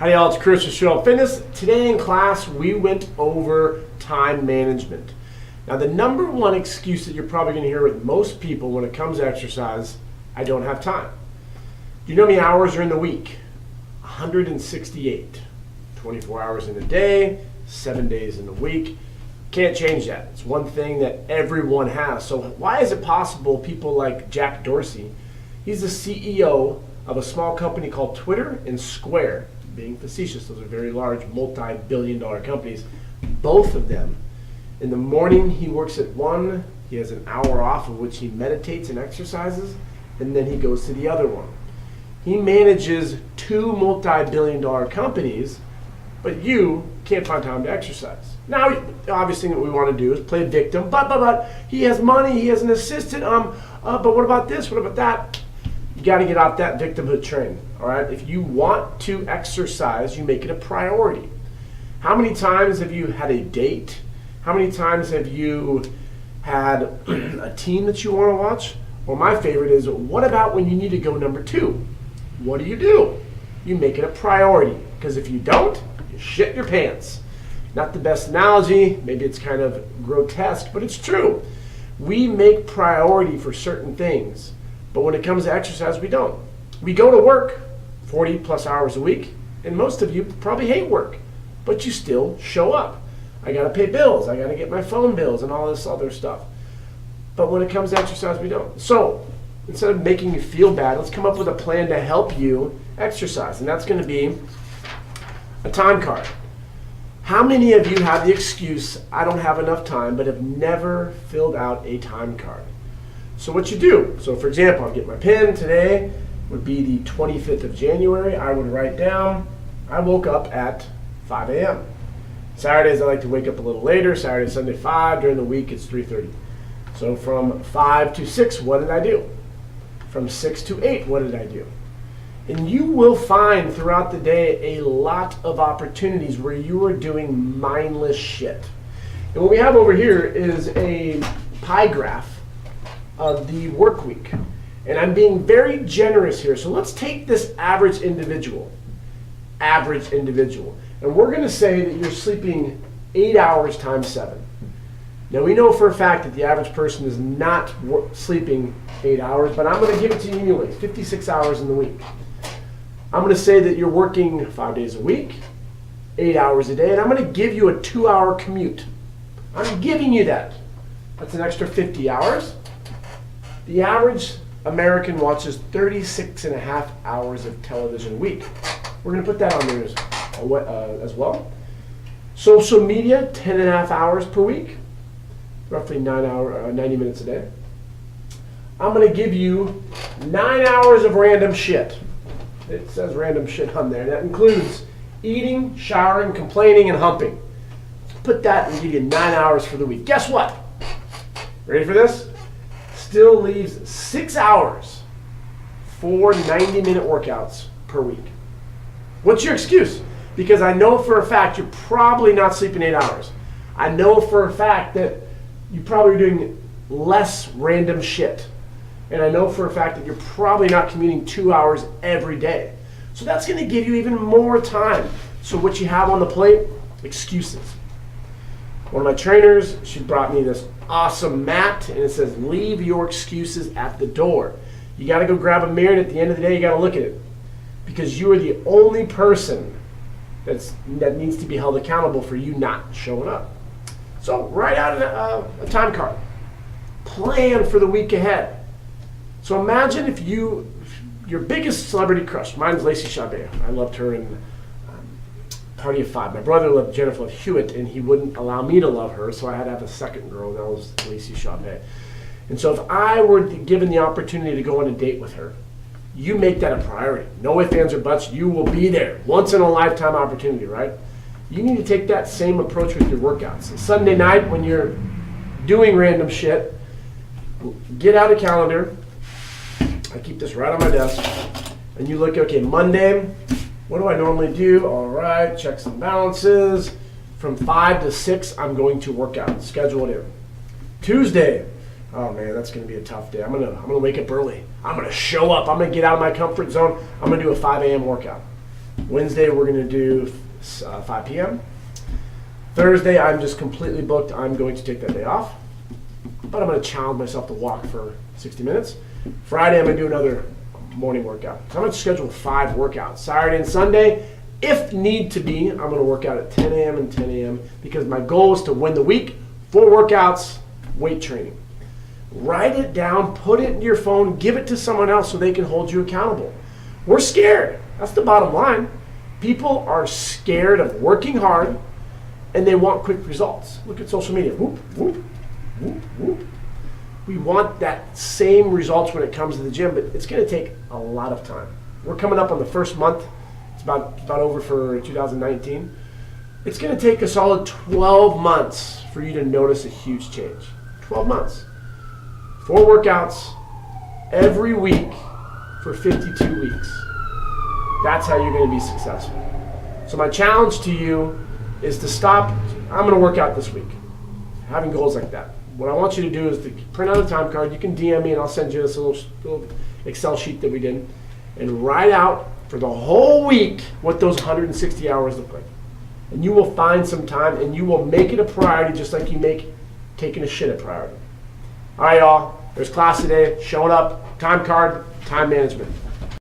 Hi y'all, it's Chris with Show Up Fitness. Today in class, we went over time management. Now the number one excuse that you're probably gonna hear with most people when it comes to exercise, I don't have time. Do you know how many hours are in the week? 168. 24 hours in a day, 7 days in a week. Can't change that. It's one thing that everyone has. So why is it possible people like Jack Dorsey, he's the CEO of a small company called Twitter and Square, being facetious, those are very large multi-billion-dollar companies. Both of them, in the morning he works at one, he has an hour off of which he meditates and exercises, and then he goes to the other one. He manages two multi-billion-dollar companies, but you can't find time to exercise. Now, obviously what we want to do is play victim, but he has money, he has an assistant, but what about this, what about that? You got to get off that victimhood train, all right? If you want to exercise, you make it a priority. How many times have you had a date? How many times have you had a team that you want to watch? Well, my favorite is, what about when you need to go number 2? What do? You make it a priority, because if you don't, you shit your pants. Not the best analogy, maybe it's kind of grotesque, but it's true. We make priority for certain things, but when it comes to exercise, we don't. We go to work 40 plus hours a week, and most of you probably hate work, but you still show up. I gotta pay bills, I gotta get my phone bills and all this other stuff. But when it comes to exercise, we don't. So instead of making you feel bad, let's come up with a plan to help you exercise, and that's gonna be a time card. How many of you have the excuse, I don't have enough time, but have never filled out a time card? So what you do, so for example, I'll get my pen. Today would be the 25th of January. I would write down, I woke up at 5 a.m. Saturdays I like to wake up a little later, Saturday, Sunday 5, during the week it's 3:30. So from 5 to 6, what did I do? From 6 to 8, what did I do? And you will find throughout the day a lot of opportunities where you are doing mindless shit. And what we have over here is a pie graph of the work week. And I'm being very generous here. So let's take this average individual, and we're gonna say that you're sleeping 8 hours times 7. Now we know for a fact that the average person is not sleeping 8 hours, but I'm gonna give it to you anyway, 56 hours in the week. I'm gonna say that you're working 5 days a week, 8 hours a day, and I'm gonna give you a 2-hour commute. I'm giving you that. That's an extra 50 hours. The average American watches 36 and a half hours of television a week. We're going to put that on there as well. Social media, 10 and a half hours per week, roughly 90 minutes a day. I'm going to give you 9 hours of random shit. It says random shit on there. That includes eating, showering, complaining, and humping. Put that and give you 9 hours for the week. Guess what? Ready for this? Still leaves 6 hours for 90-minute workouts per week. What's your excuse? Because I know for a fact you're probably not sleeping 8 hours. I know for a fact that you probably are doing less random shit. And I know for a fact that you're probably not commuting 2 hours every day. So that's going to give you even more time. So what you have on the plate? Excuses. One of my trainers, she brought me this awesome mat, and it says, leave your excuses at the door. You got to go grab a mirror, and at the end of the day, you got to look at it. Because you are the only person that needs to be held accountable for you not showing up. So write out a time card. Plan for the week ahead. So imagine if your biggest celebrity crush, mine's Lacey Chabert. I loved her in Party of Five. My brother loved Jennifer Hewitt, and he wouldn't allow me to love her, so I had to have a second girl, and that was Lacey Chabert. And so if I were given the opportunity to go on a date with her, you make that a priority. No ifs, ands, or buts. You will be there. Once in a lifetime opportunity, right? You need to take that same approach with your workouts. Sunday night, when you're doing random shit, get out a calendar. I keep this right on my desk. And you look, okay, Monday, what do I normally do? All right, checks and balances. From 5 to 6, I'm going to work out. Schedule it in. Tuesday, oh man, that's going to be a tough day. I'm gonna wake up early. I'm gonna show up. I'm gonna get out of my comfort zone. I'm gonna do a 5 a.m. workout. Wednesday, we're going to do 5 p.m. Thursday, I'm just completely booked. I'm going to take that day off. But I'm going to challenge myself to walk for 60 minutes. Friday, I'm going to do another morning workout. So I'm going to schedule 5 workouts. Saturday and Sunday, if need to be, I'm going to work out at 10 a.m. and 10 a.m. because my goal is to win the week. 4 workouts, weight training. Write it down, put it in your phone, give it to someone else so they can hold you accountable. We're scared. That's the bottom line. People are scared of working hard and they want quick results. Look at social media. Whoop, whoop, whoop, whoop. We want that same results when it comes to the gym, but it's going to take a lot of time. We're coming up on the first month. It's about over for 2019. It's going to take a solid 12 months for you to notice a huge change. 12 months. 4 workouts every week for 52 weeks. That's how you're going to be successful. So my challenge to you is to stop. I'm going to work out this week. Having goals like that. What I want you to do is to print out a time card. You can DM me and I'll send you this little Excel sheet that we did. And write out for the whole week what those 160 hours look like. And you will find some time and you will make it a priority just like you make taking a shit a priority. All right, y'all. There's class today. Showing up. Time card. Time management.